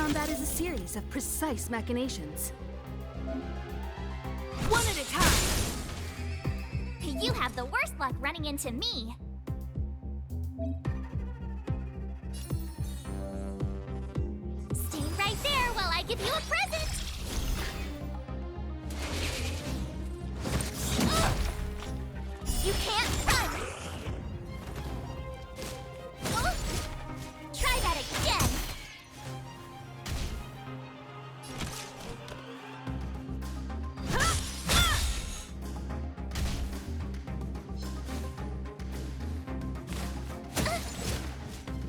Combat is a series of precise machinations. One at a time! You have the worst luck running into me. Stay right there while I give you a present! You can't run! Try that again!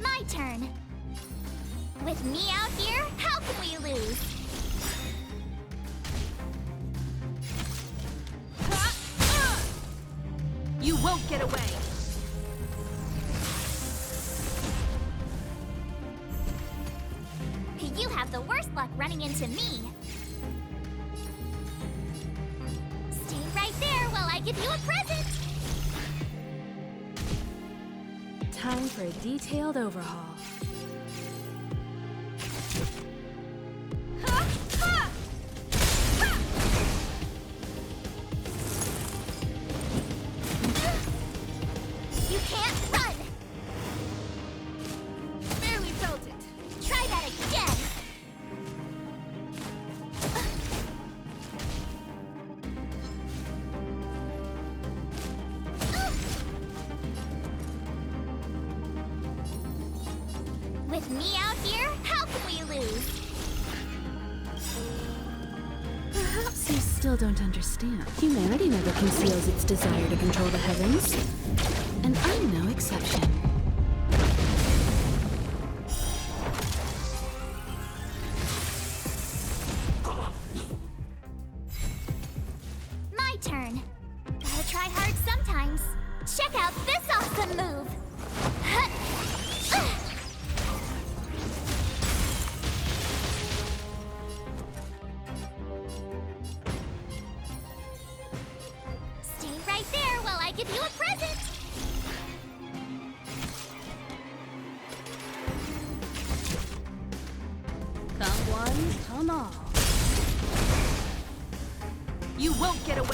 My turn. With me out here, how can we lose? You won't get away! You have the worst luck running into me. Stay right there while I give you a present! Time for a detailed overhaul. You can't run! Barely felt it. Try that again! With me out here, how can we lose? Perhaps you still don't understand. Humanity never conceals its desire to control the heavens. And I'm no exception. My turn. Gotta try hard sometimes. Check out this awesome move! Stay right there while I give you a present! Come one, come all. You won't get away!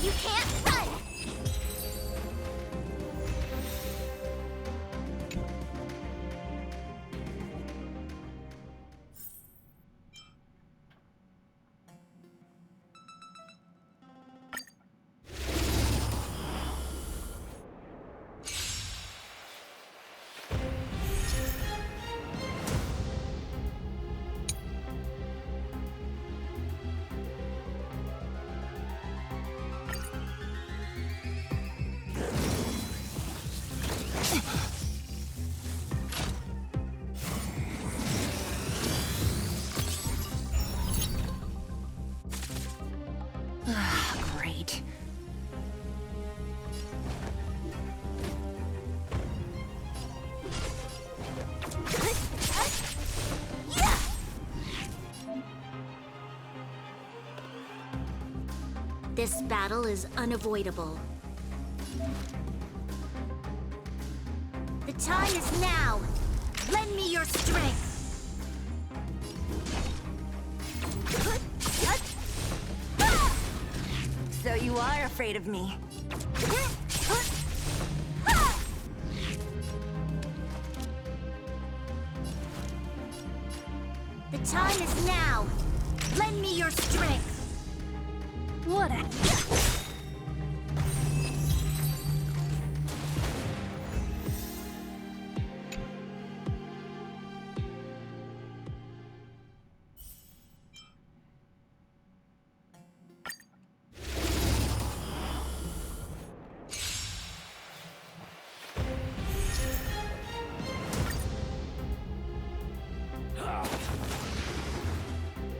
You can't run! Great. This battle is unavoidable. The time is now! Lend me your strength! So you are afraid of me. The time is now! Lend me your strength! What a...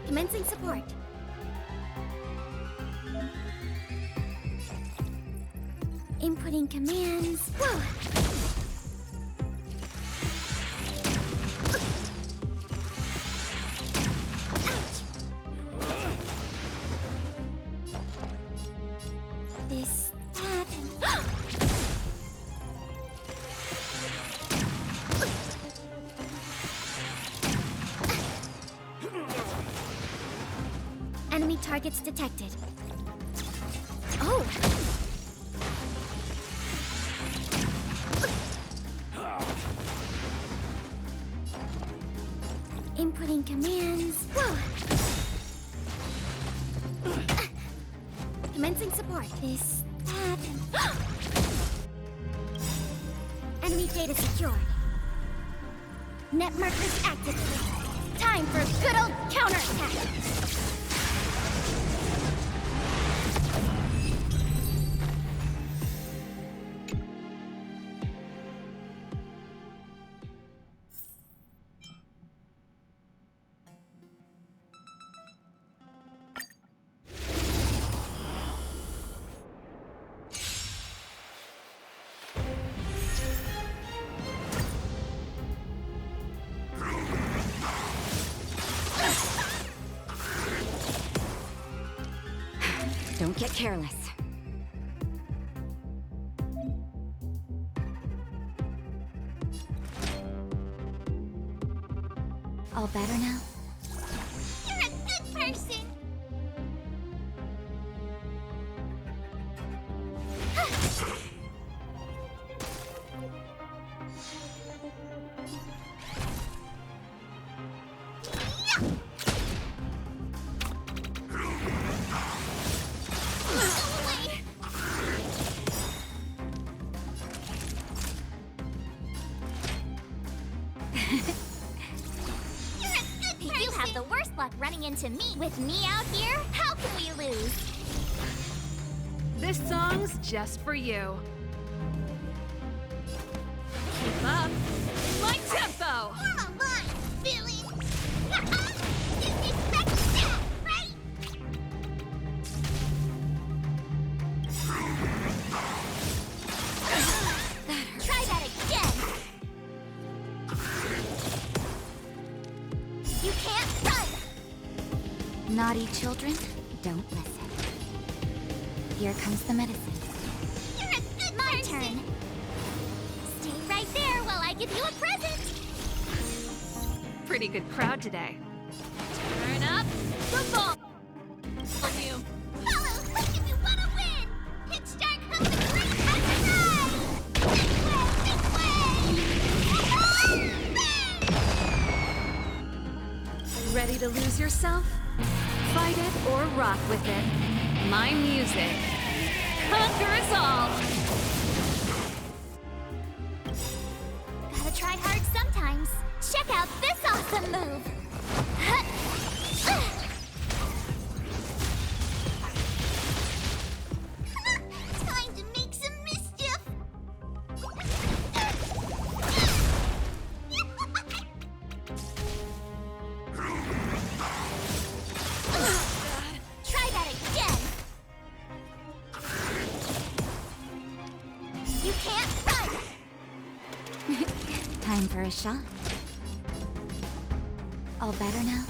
Commencing support. Inputting commands. Whoa. Enemy targets detected. Oh! Inputting commands. Whoa! Commencing support. This, that, and... Enemy data secured. Net markers activated. Time for a good old counterattack. Don't get careless. All better now? You're a good person! You have the worst luck running into me. With me out here, how can we lose? This song's just for you. Keep up. My tempo! Come on, Billy! Disrespect that, right? Try that again! You can't run! Naughty children, don't listen. Here comes the medicine. You're a good My turn. Stay right there while I give you a present. Pretty good crowd today. Turn up the volume. Follow, like if you want to win. Hit start comes the great time to ride. This way! Ready to lose yourself? Fight it or rock with it. My music conquers all. Gotta try hard sometimes. Check out this awesome move. Time to make some mischief. Try that again. You can't run. Time for a shot. All better now?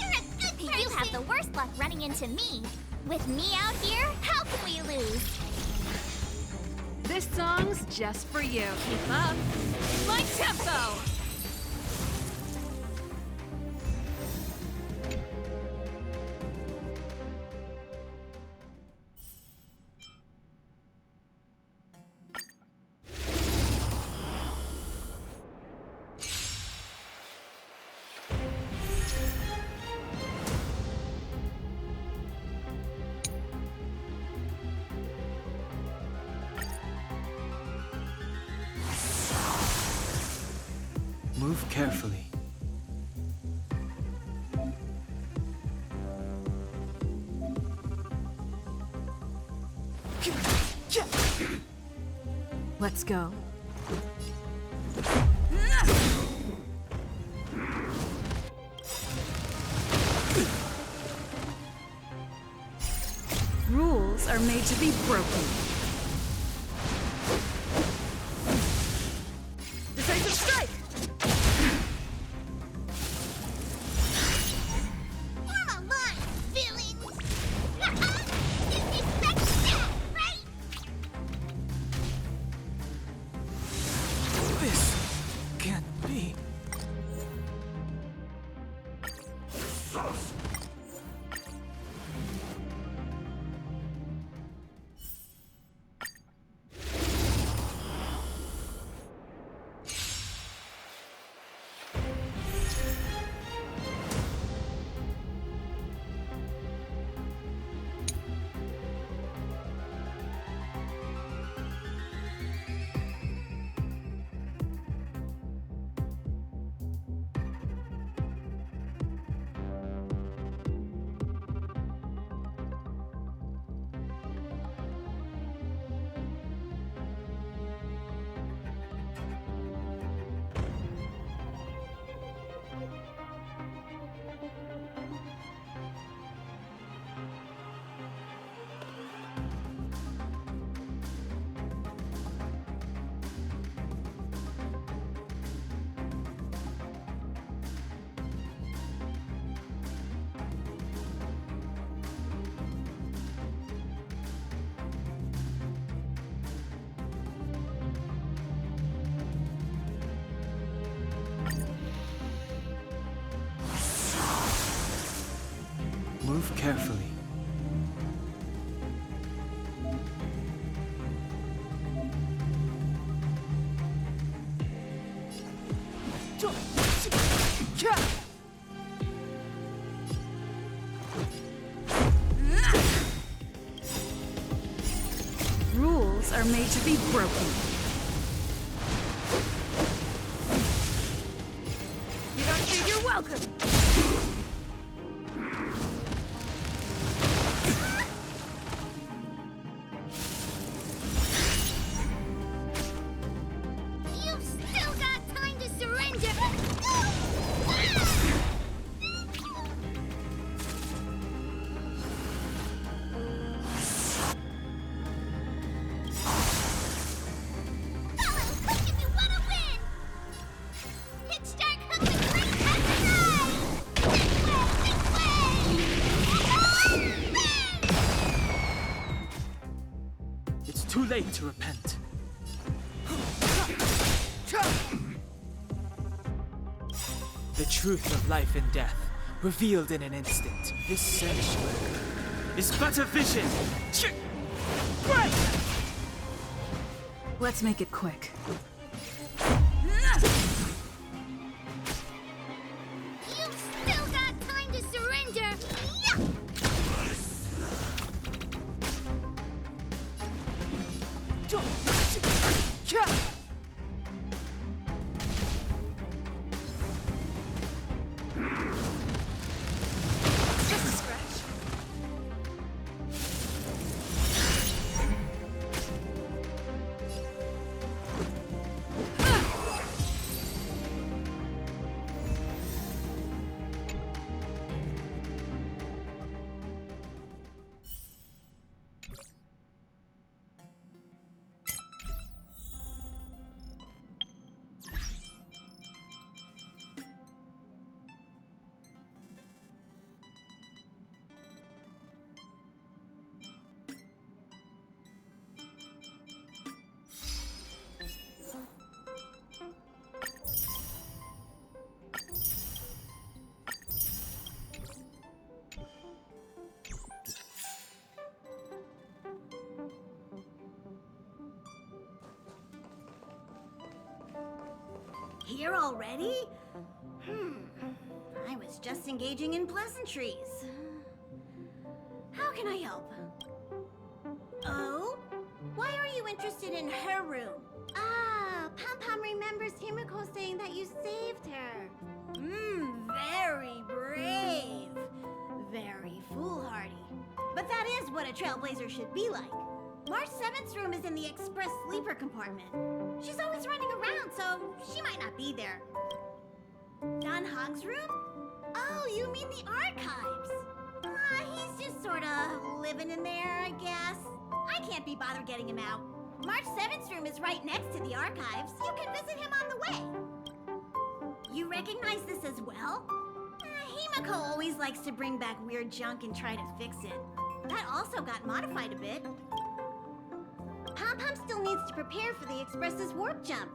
You're a good person. You have the worst luck running into me. With me out here, how can we lose? This song's just for you. Keep up. My tempo! Move carefully. Let's go. Rules are made to be broken. Decisive strike! Come on, villains! Disrespect that, right? This can't be. carefully. Rules are made to be broken. You don't think you're welcome. You've still got time to surrender! Look if you wanna win! Hit start hook the green It's too late to repent. The truth of life and death, revealed in an instant. This sanctuary is but a vision. Let's make it quick. You've still got time to surrender! Just a scratch. Here already? I was just engaging in pleasantries. How can I help? Oh? Why are you interested in her room? Ah, Pom Pom remembers Himiko saying that you saved her. Very brave. Very foolhardy. But that is what a trailblazer should be like. March 7th's room is in the express sleeper compartment. She's always running around, so she might not be there. Dan Hong's room? Oh, you mean the archives? He's just sorta living in there, I guess. I can't be bothered getting him out. March 7th's room is right next to the archives. You can visit him on the way. You recognize this as well? Himiko always likes to bring back weird junk and try to fix it. That also got modified a bit. Pom Pom still needs to prepare for the Express's warp jump.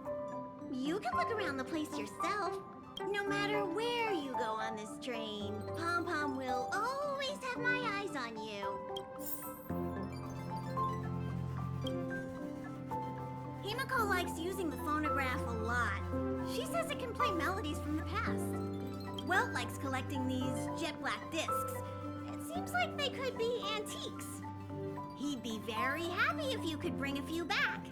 You can look around the place yourself. No matter where you go on this train, Pom Pom will always have my eyes on you. Himiko likes using the phonograph a lot. She says it can play melodies from the past. Welt likes collecting these jet black discs. It seems like they could be antiques. He'd be very happy if you could bring a few back.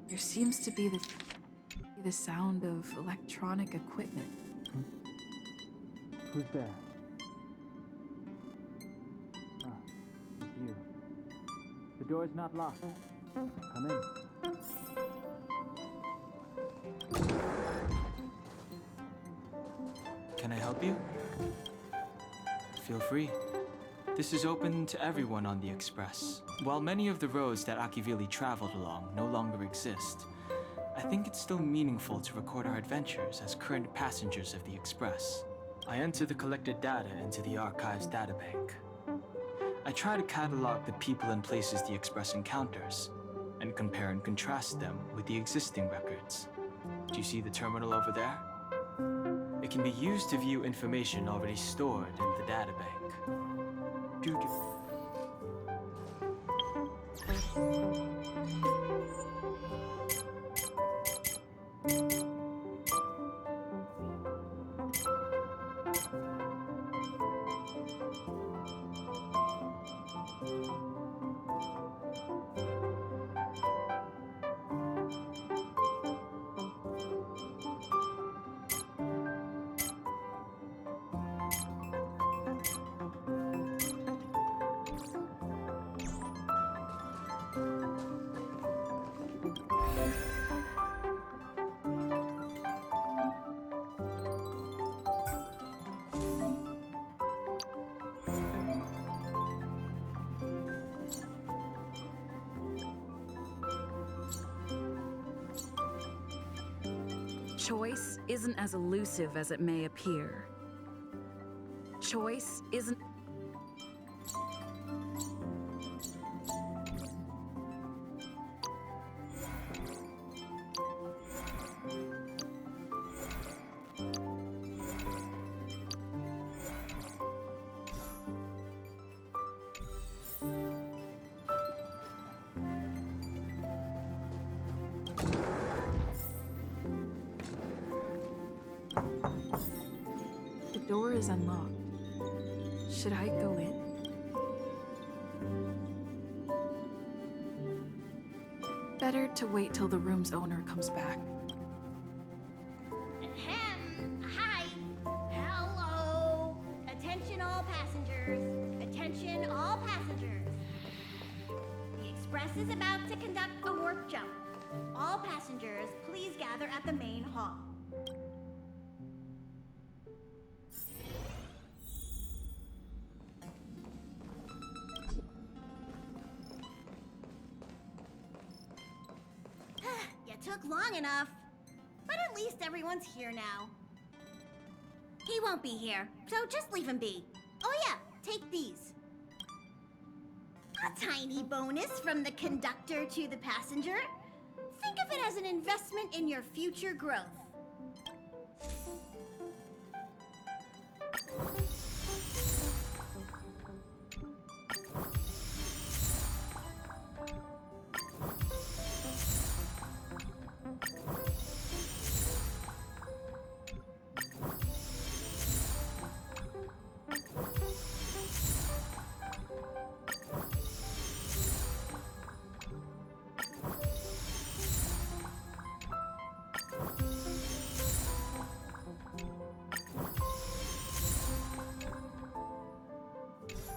There seems to be the sound of electronic equipment. Who's there? Ah, it's you. The door is not locked. Come in. Can I help you? feel free. This is open to everyone on the Express. While many of the roads that Akivili traveled along no longer exist, I think it's still meaningful to record our adventures as current passengers of the Express. I enter the collected data into the Archive's databank. I try to catalog the people and places the Express encounters, and compare and contrast them with the existing records. Do you see the terminal over there? It can be used to view information already stored in the databank. Choice isn't as elusive as it may appear. Choice isn't... The door is unlocked. Should I go in? Better to wait till the room's owner comes back. Ahem. Hi. Hello. Attention all passengers. Attention all passengers. The Express is about to conduct a warp jump. All passengers, please gather at the main hall. You took long enough. But at least everyone's here now. He won't be here, so just leave him be. Oh yeah, take these. A tiny bonus from the conductor to the passenger. Think of it as an investment in your future growth.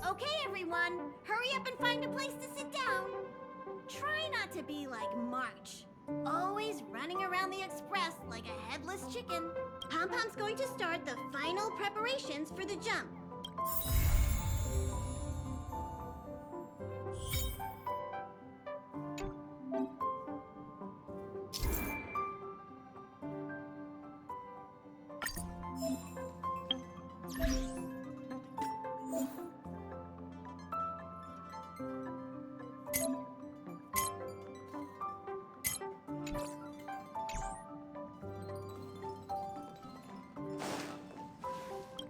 Okay, everyone, hurry up and find a place to sit down. Try not to be like March, always running around the Express like a headless chicken. Pom-Pom's going to start the final preparations for the jump.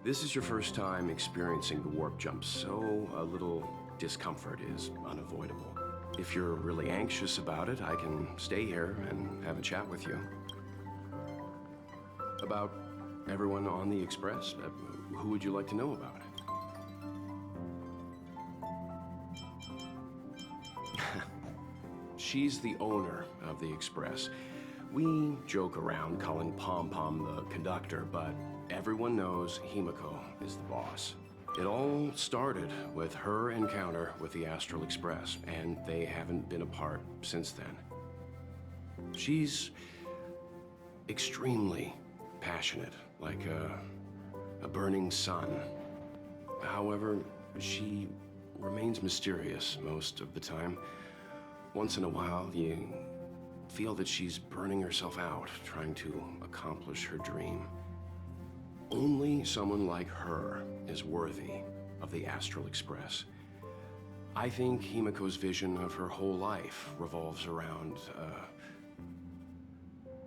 This is your first time experiencing the warp jump, so a little discomfort is unavoidable. If you're really anxious about it, I can stay here and have a chat with you. About everyone on the Express? Who would you like to know about it? She's the owner of the Express. We joke around calling Pom-Pom the conductor, but everyone knows Himiko is the boss. It all started with her encounter with the Astral Express, and they haven't been apart since then. She's extremely passionate, like a burning sun. However, she remains mysterious most of the time. Once in a while, you feel that she's burning herself out, trying to accomplish her dream. Only someone like her is worthy of the Astral Express. I think Himiko's vision of her whole life revolves around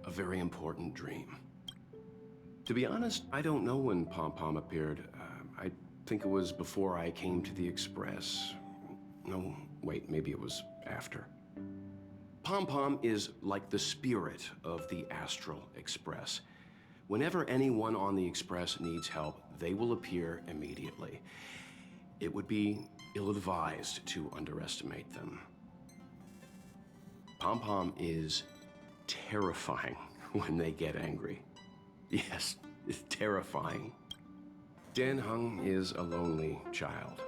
a very important dream. To be honest, I don't know when Pom Pom appeared. I think it was before I came to the Express. No, wait, maybe it was after. Pom Pom is like the spirit of the Astral Express. Whenever anyone on the Express needs help, they will appear immediately. It would be ill-advised to underestimate them. Pom Pom is terrifying when they get angry. Yes, it's terrifying. Dan Heng is a lonely child.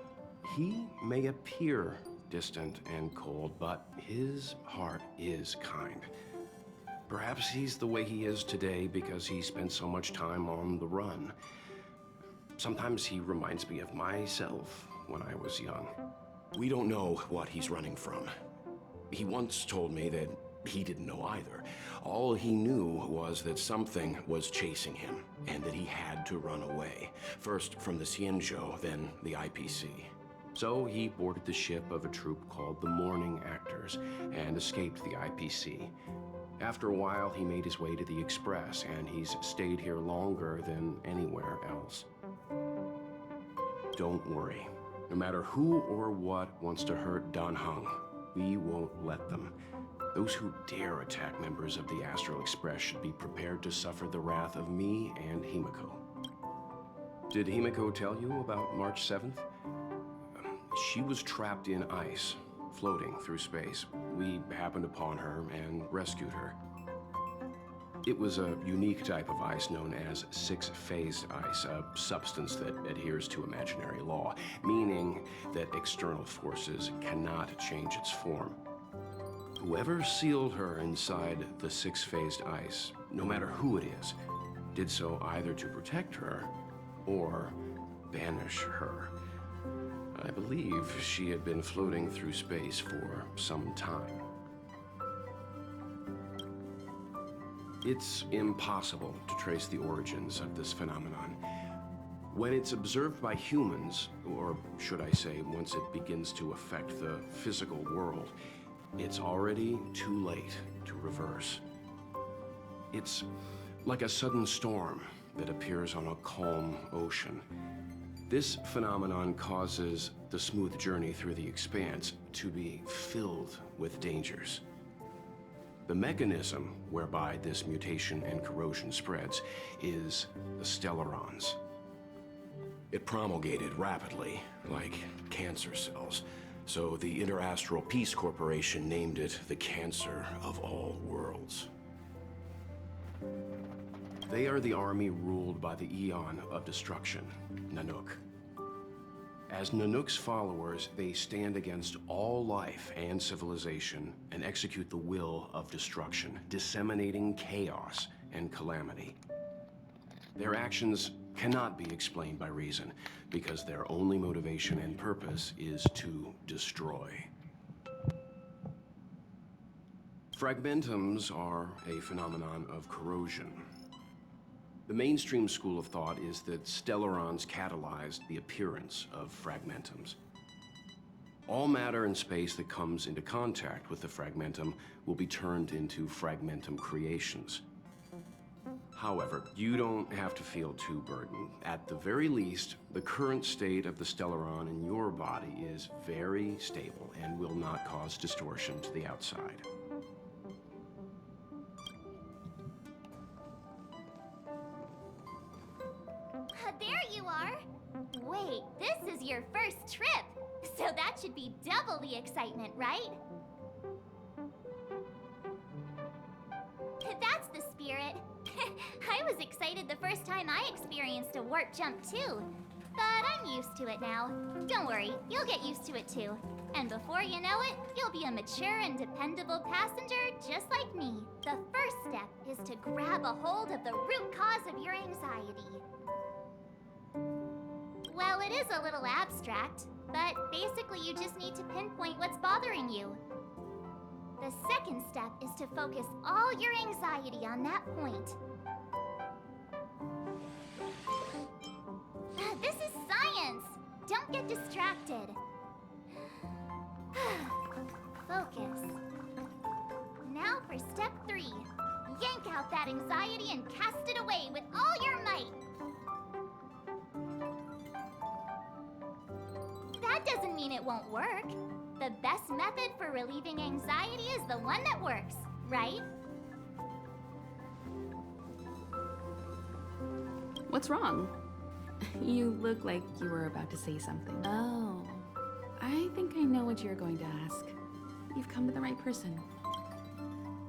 He may appear distant and cold, but his heart is kind. Perhaps he's the way he is today because he spent so much time on the run. Sometimes he reminds me of myself when I was young. We don't know what he's running from. He once told me that he didn't know either. All he knew was that something was chasing him, and that he had to run away. First from the Xianzhou, then the IPC. So he boarded the ship of a troupe called the Morning Actors, and escaped the IPC. After a while, he made his way to the Express, and he's stayed here longer than anywhere else. Don't worry. No matter who or what wants to hurt Dan Heng, we won't let them. Those who dare attack members of the Astral Express should be prepared to suffer the wrath of me and Himiko. Did Himiko tell you about March 7th? She was trapped in ice, floating through space. We happened upon her and rescued her. It was a unique type of ice known as six-phased ice, a substance that adheres to imaginary law, meaning that external forces cannot change its form. Whoever sealed her inside the six-phased ice, no matter who it is, did so either to protect her or banish her. I believe she had been floating through space for some time. It's impossible to trace the origins of this phenomenon. When it's observed by humans, or should I say, once it begins to affect the physical world, it's already too late to reverse. It's like a sudden storm that appears on a calm ocean. This phenomenon causes the smooth journey through the expanse to be filled with dangers. The mechanism whereby this mutation and corrosion spreads is the stellarons. It promulgated rapidly, like cancer cells, so the Interastral Peace Corporation named it the Cancer of All Worlds. They are the army ruled by the Eon of Destruction, Nanook. As Nanook's followers, they stand against all life and civilization and execute the will of destruction, disseminating chaos and calamity. Their actions cannot be explained by reason, because their only motivation and purpose is to destroy. Fragmentums are a phenomenon of corrosion. The mainstream school of thought is that stellarons catalyzed the appearance of fragmentums. All matter and space that comes into contact with the fragmentum will be turned into fragmentum creations. However, you don't have to feel too burdened. At the very least, the current state of the stellaron in your body is very stable and will not cause distortion to the outside. There you are! Wait, this is your first trip! So that should be double the excitement, right? That's the spirit. I was excited the first time I experienced a warp jump too. But I'm used to it now. Don't worry, you'll get used to it too. And before you know it, you'll be a mature and dependable passenger just like me. The first step is to grab a hold of the root cause of your anxiety. Well, it is a little abstract, but basically you just need to pinpoint what's bothering you. The second step is to focus all your anxiety on that point. This is science! Don't get distracted. Focus. Now for step 3. Yank out that anxiety and cast it away with all your might. That doesn't mean it won't work. The best method for relieving anxiety is the one that works, right? What's wrong? You look like you were about to say something. Oh, I think I know what you're going to ask. You've come to the right person.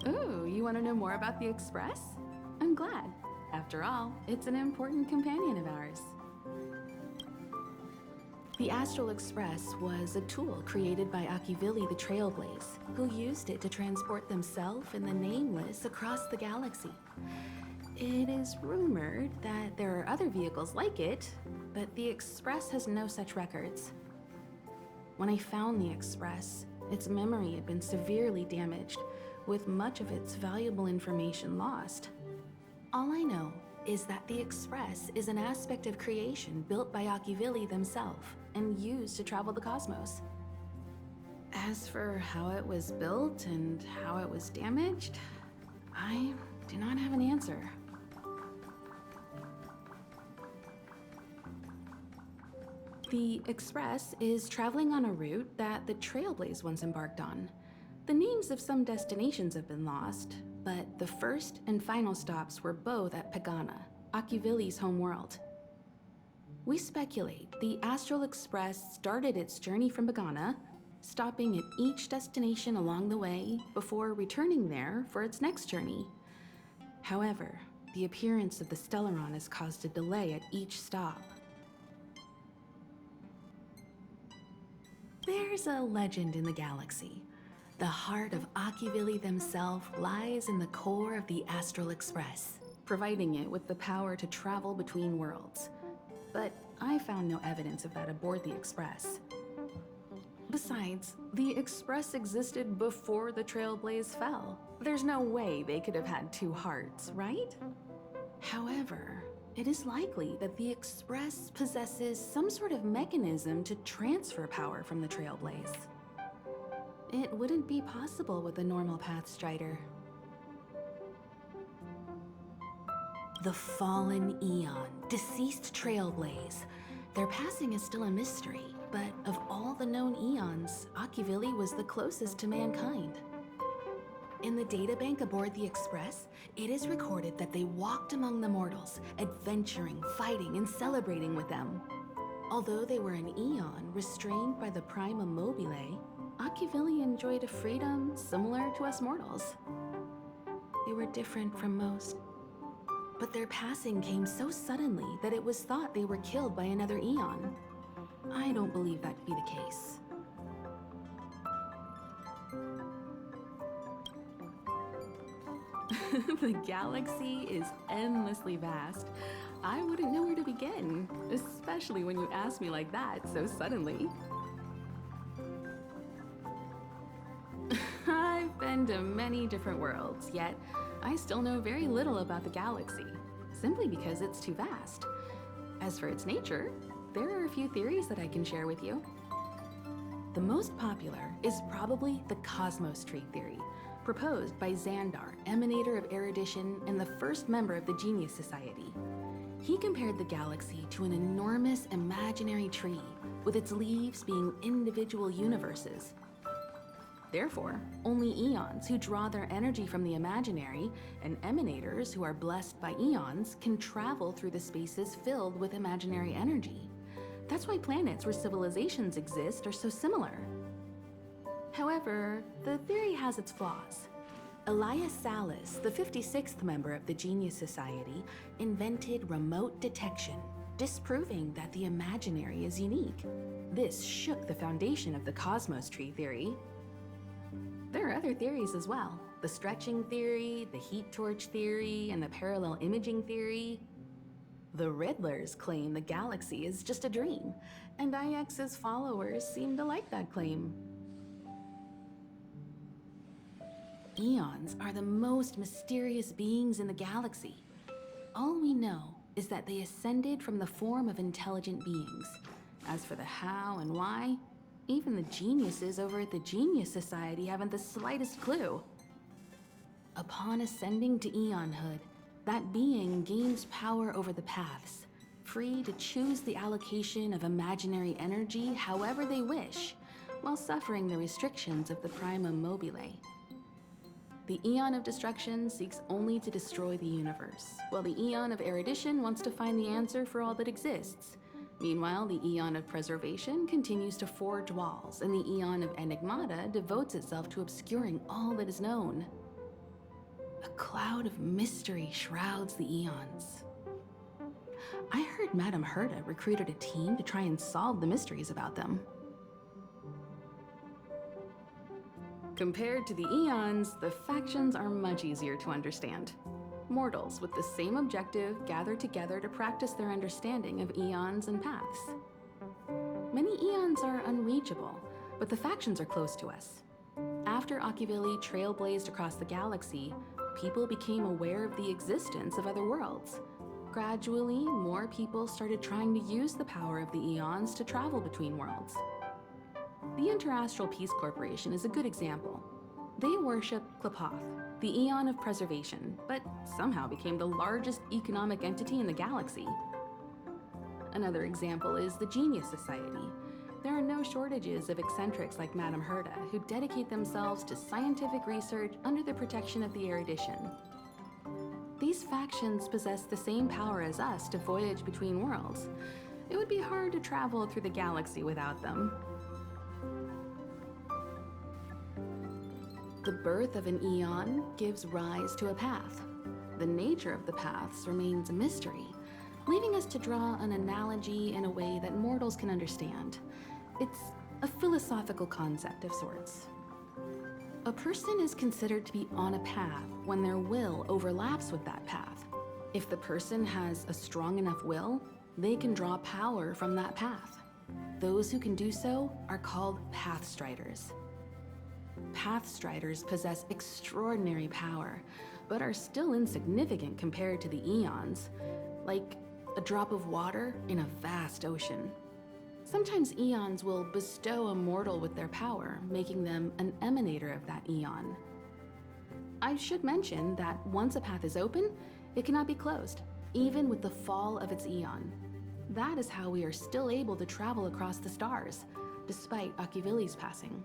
Ooh, you want to know more about the Express? I'm glad. After all, it's an important companion of ours. The Astral Express was a tool created by Akivili the Trailblaze, who used it to transport themselves and the Nameless across the galaxy. It is rumored that there are other vehicles like it, but the Express has no such records. When I found the Express, its memory had been severely damaged, with much of its valuable information lost. All I know is that the Express is an aspect of creation built by Akivili themselves and used to travel the cosmos. As for how it was built and how it was damaged, I do not have an answer. The Express is traveling on a route that the Trailblaze once embarked on. The names of some destinations have been lost, but the first and final stops were both at Pagana, Akivili's homeworld. We speculate the Astral Express started its journey from Pagana, stopping at each destination along the way before returning there for its next journey. However, the appearance of the Stellaron has caused a delay at each stop. There's a legend in the galaxy. The heart of Akivili themselves lies in the core of the Astral Express, providing it with the power to travel between worlds. But I found no evidence of that aboard the Express. Besides, the Express existed before the Trailblaze fell. There's no way they could have had two hearts, right? However, it is likely that the Express possesses some sort of mechanism to transfer power from the Trailblaze. It wouldn't be possible with a normal Path Strider. The fallen Eon, deceased Trailblaze. Their passing is still a mystery, but of all the known Eons, Akivili was the closest to mankind. In the databank aboard the Express, it is recorded that they walked among the mortals, adventuring, fighting, and celebrating with them. Although they were an Eon restrained by the Prima Mobile, Akivili enjoyed a freedom similar to us mortals. They were different from most. But their passing came so suddenly that it was thought they were killed by another Eon. I don't believe that to be the case. The galaxy is endlessly vast. I wouldn't know where to begin, especially when you ask me like that so suddenly. I've been to many different worlds, yet I still know very little about the galaxy, simply because it's too vast. As for its nature, there are a few theories that I can share with you. The most popular is probably the Cosmos Tree theory, proposed by Xandar, emanator of erudition and the first member of the Genius Society. He compared the galaxy to an enormous imaginary tree, with its leaves being individual universes. Therefore, only Eons who draw their energy from the imaginary and emanators who are blessed by Eons can travel through the spaces filled with imaginary energy. That's why planets where civilizations exist are so similar. However, the theory has its flaws. Elias Salas, the 56th member of the Genius Society, invented remote detection, disproving that the imaginary is unique. This shook the foundation of the Cosmos Tree theory. There are other theories as well. The stretching theory, the heat torch theory, and the parallel imaging theory. The Riddlers claim the galaxy is just a dream, and IX's followers seem to like that claim. Eons are the most mysterious beings in the galaxy. All we know is that they ascended from the form of intelligent beings. As for the how and why, even the geniuses over at the Genius Society haven't the slightest clue. Upon ascending to Eonhood, that being gains power over the paths, free to choose the allocation of imaginary energy however they wish, while suffering the restrictions of the primum mobile. The Eon of Destruction seeks only to destroy the universe, while the Eon of Erudition wants to find the answer for all that exists. Meanwhile, the Eon of Preservation continues to forge walls, and the Eon of Enigmata devotes itself to obscuring all that is known. A cloud of mystery shrouds the Eons. I heard Madame Herta recruited a team to try and solve the mysteries about them. Compared to the Eons, the factions are much easier to understand. Mortals with the same objective gather together to practice their understanding of eons and paths. Many eons are unreachable, but the factions are close to us. After Akivili trailblazed across the galaxy, people became aware of the existence of other worlds. Gradually, more people started trying to use the power of the eons to travel between worlds. The Interastral Peace Corporation is a good example. They worship Klapoth, the Eon of Preservation, but somehow became the largest economic entity in the galaxy. Another example is the Genius Society. There are no shortages of eccentrics like Madame Herta who dedicate themselves to scientific research under the protection of the Erudition. These factions possess the same power as us to voyage between worlds. It would be hard to travel through the galaxy without them. The birth of an eon gives rise to a path. The nature of the paths remains a mystery, leaving us to draw an analogy in a way that mortals can understand. It's a philosophical concept of sorts. A person is considered to be on a path when their will overlaps with that path. If the person has a strong enough will, they can draw power from that path. Those who can do so are called Pathstriders. Pathstriders possess extraordinary power, but are still insignificant compared to the eons, like a drop of water in a vast ocean. Sometimes eons will bestow a mortal with their power, making them an emanator of that eon. I should mention that once a path is open, it cannot be closed, even with the fall of its eon. That is how we are still able to travel across the stars, despite Akivili's passing.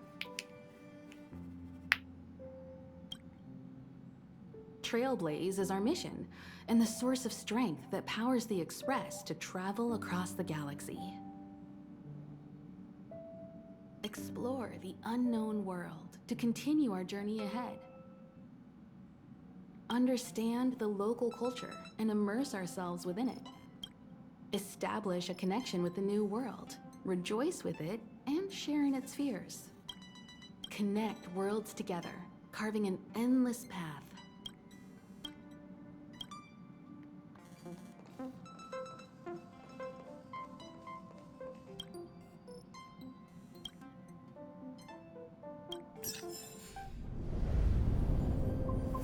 Trailblaze is our mission, and the source of strength that powers the Express to travel across the galaxy. Explore the unknown world to continue our journey ahead. Understand the local culture and immerse ourselves within it. Establish a connection with the new world, rejoice with it, and share in its fears. Connect worlds together, carving an endless path.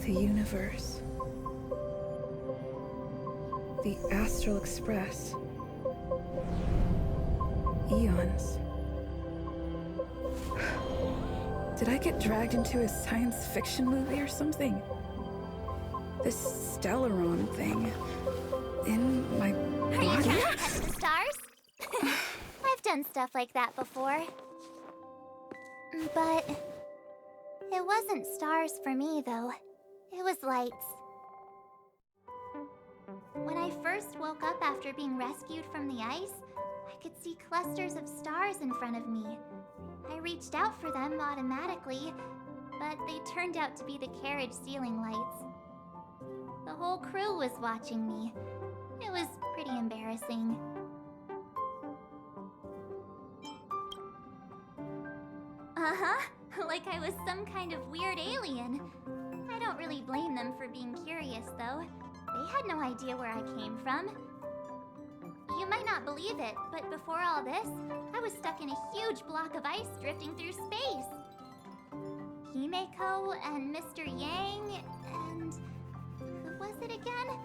The universe. The Astral Express. Eons. Did I get dragged into a science fiction movie or something? This Stellaron thing in my Are you body? trying to touch the stars? I've done stuff like that before. But it wasn't stars for me, though. It was lights. When I first woke up after being rescued from the ice, I could see clusters of stars in front of me. I reached out for them automatically, but they turned out to be the carriage ceiling lights. The whole crew was watching me. It was pretty embarrassing. Like I was some kind of weird alien. I don't really blame them for being curious, though. They had no idea where I came from. not believe it, but before all this, I was stuck in a huge block of ice drifting through space. Himeko and Mr. Yang and... who was it again?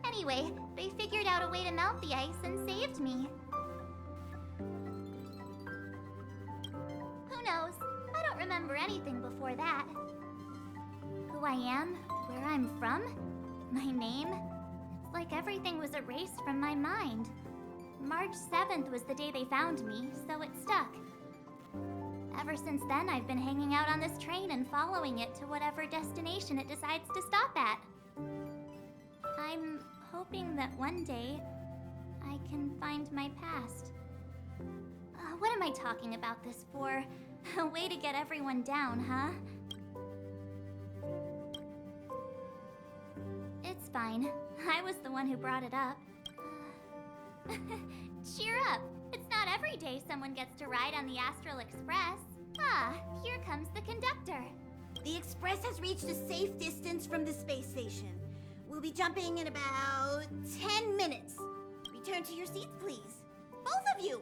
Anyway, they figured out a way to melt the ice and saved me. Who knows? I don't remember anything before that. Who I am, where I'm from, my name, it's like everything was erased from my mind. March 7th was the day they found me, so it stuck. Ever since then, I've been hanging out on this train and following it to whatever destination it decides to stop at. I'm hoping that one day I can find my past. What am I talking about this for? A way to get everyone down, huh? It's fine. I was the one who brought it up. Cheer up! It's not every day someone gets to ride on the Astral Express. Ah, here comes the conductor. The Express has reached a safe distance from the space station. We'll be jumping in about 10 minutes. Return to your seats, please. Both of you!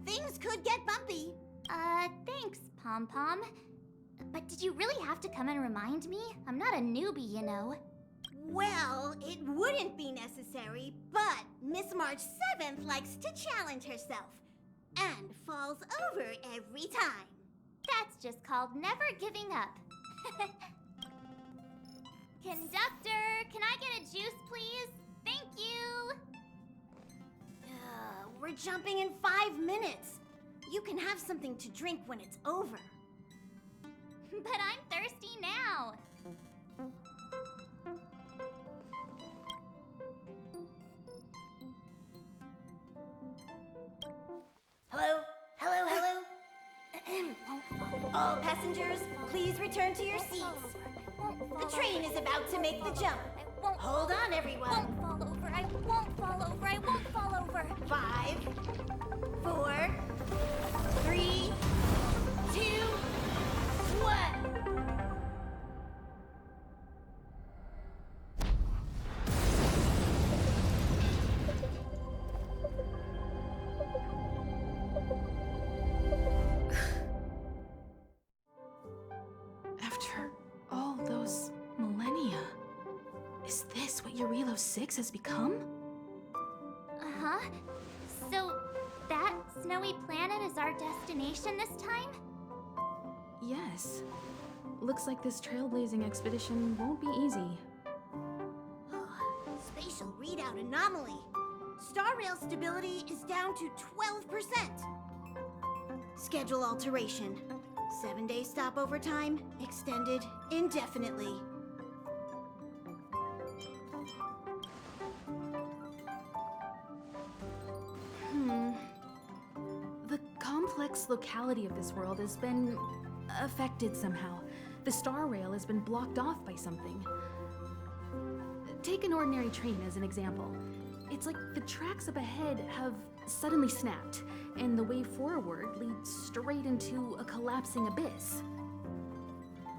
Things could get bumpy. Thanks, Pom Pom. But did you really have to come and remind me? I'm not a newbie, you know. Well, it wouldn't be necessary, but Miss March 7th likes to challenge herself. And falls over every time. That's just called never giving up. Conductor, can I get a juice, please? Thank you! We're jumping in 5 minutes. You can have something to drink when it's over. But I'm thirsty now. Hello? Hello, hello? All passengers, please return to your seats. The train is about to make the jump. Hold on, everyone. I won't fall over. I won't fall over. I won't fall over. 5, 4, 3, 2, 1. After all those millennia, is this what Eurilo 6 has become? Uh-huh. So, that snowy planet is our destination this time? Yes. Looks like this trailblazing expedition won't be easy. Spatial readout anomaly. Star rail stability is down to 12%. Schedule alteration. 7-day stopover time extended indefinitely. The complex locality of this world has been affected somehow. The star rail has been blocked off by something. Take an ordinary train as an example. It's like the tracks up ahead have suddenly snapped, and the way forward leads straight into a collapsing abyss.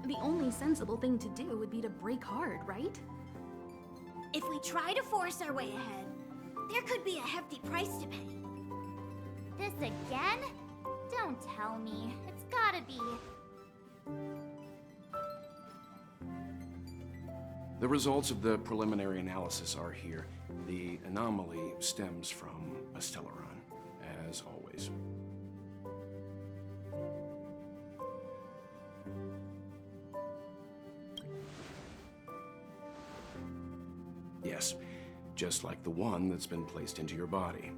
The only sensible thing to do would be to brake hard, right? If we try to force our way ahead, there could be a hefty price to pay. This again? Don't tell me. It's gotta be. The results of the preliminary analysis are here. The anomaly stems from a Stellaron, as always. Yes, just like the one that's been placed into your body.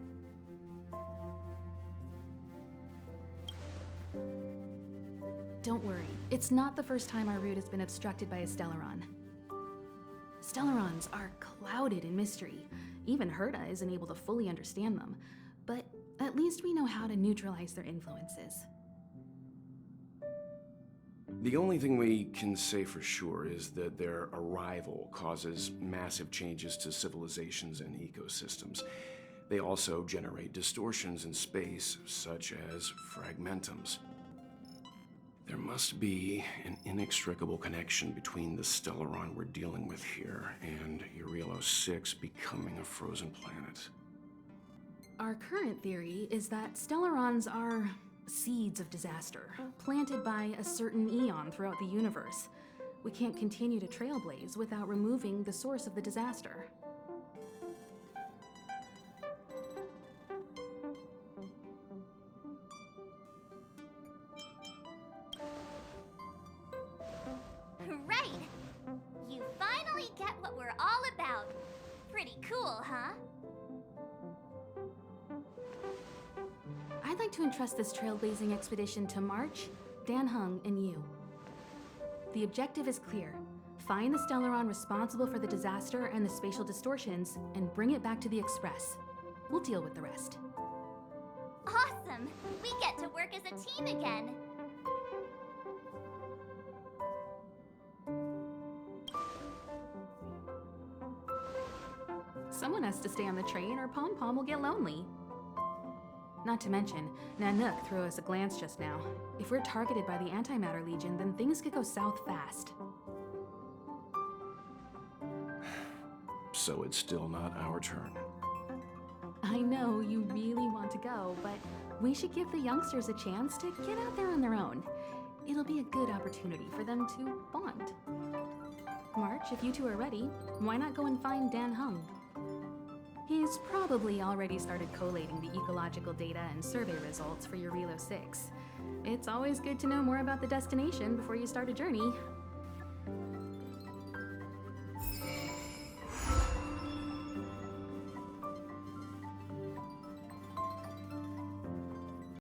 Don't worry, it's not the first time our route has been obstructed by a Stellaron. Stellarons are clouded in mystery. Even Herta isn't able to fully understand them, but at least we know how to neutralize their influences. The only thing we can say for sure is that their arrival causes massive changes to civilizations and ecosystems. They also generate distortions in space, such as fragmentums. There must be an inextricable connection between the Stellaron we're dealing with here and Eurilo 6 becoming a frozen planet. Our current theory is that Stellarons are seeds of disaster, planted by a certain eon throughout the universe. We can't continue to trailblaze without removing the source of the disaster. Right! You finally get what we're all about. Pretty cool, huh? I'd like to entrust this trailblazing expedition to March, Dan Heng, and you. The objective is clear. Find the Stellaron responsible for the disaster and the spatial distortions, and bring it back to the Express. We'll deal with the rest. Awesome! We get to work as a team again. Someone has to stay on the train or Pom Pom will get lonely. Not to mention, Nanook threw us a glance just now. If we're targeted by the Antimatter Legion, then things could go south fast. So it's still not our turn. I know you really want to go, but we should give the youngsters a chance to get out there on their own. It'll be a good opportunity for them to bond. March, if you two are ready, why not go and find Dan Heng? He's probably already started collating the ecological data and survey results for your Relo 6. It's always good to know more about the destination before you start a journey.